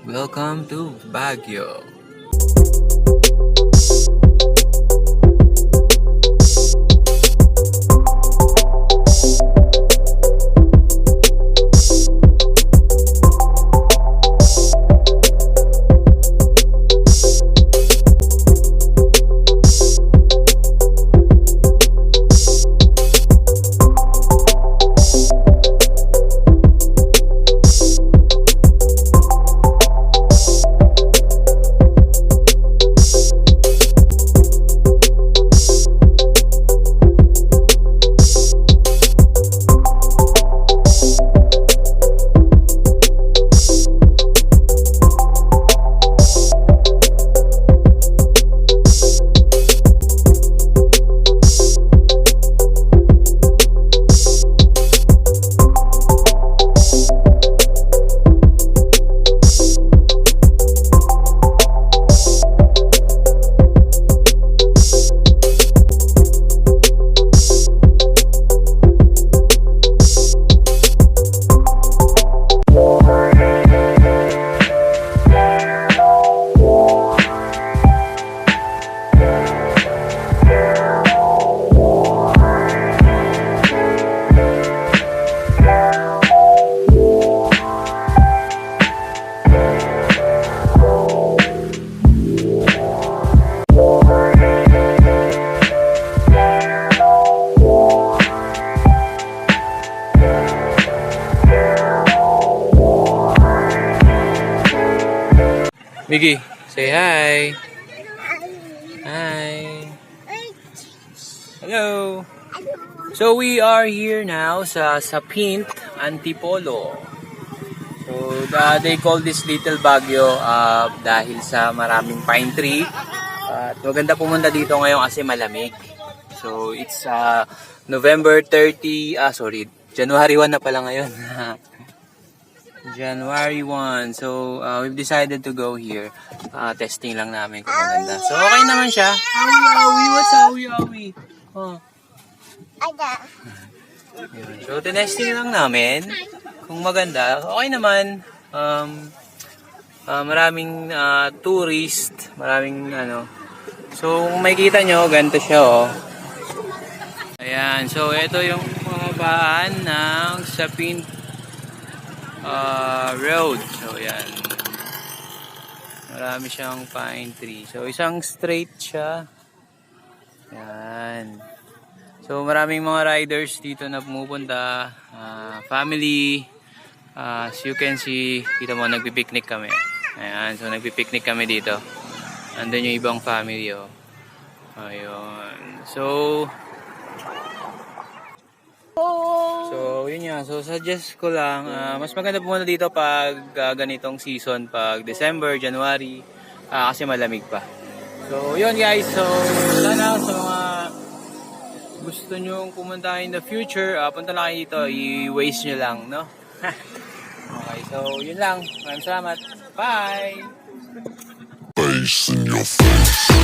Welcome to Baguio. Miggy, say hi. Hi. Hello. So we are here now sa Sapint, Antipolo. So they call this Little Baguio dahil sa maraming pine tree. At maganda pumunta dito ngayon kasi malamig. So it's November 30, January 1 na pala ngayon. January 1. So, we've decided to go here. Testing lang namin kung maganda. So, okay naman siya. Awi-awi. What's awi-awi? Oh. So, tinesting lang namin kung maganda. Okay naman. Maraming tourist. Maraming ano. So, kung makikita nyo, ganito siya oh. Ayan. So, ito yung mga bahan ng Sapint road. So yan, marami siyang pine tree. So isang straight siya. Yan. So maraming mga riders dito na pumupunta, family. As you can see, kita mo nagpi-picnic kami. Ayan, so nagpi-picnic kami dito. Andun yung ibang family oh. Ayun. So, yun nga. So, suggest ko lang, mas maganda pumunta dito pag ganitong season, pag December, January, kasi malamig pa. So, yun guys. So, sana sa mga gusto nyo pumunta in the future, punta lang kayo dito, i-waste nyo lang, no? Okay, so, yun lang. Maraming salamat. Bye! Face in your face.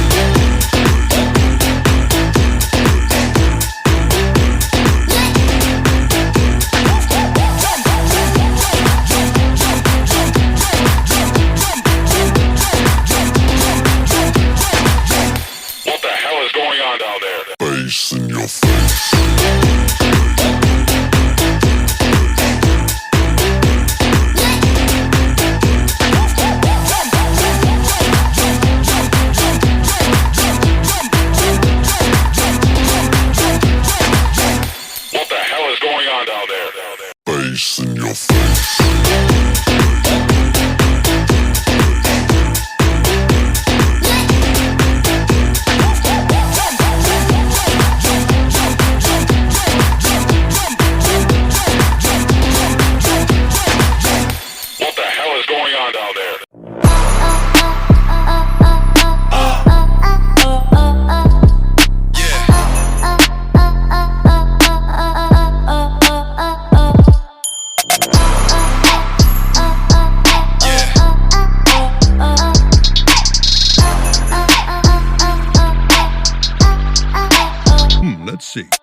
In your face. What the hell is going on down there? Face in your face. Let's see.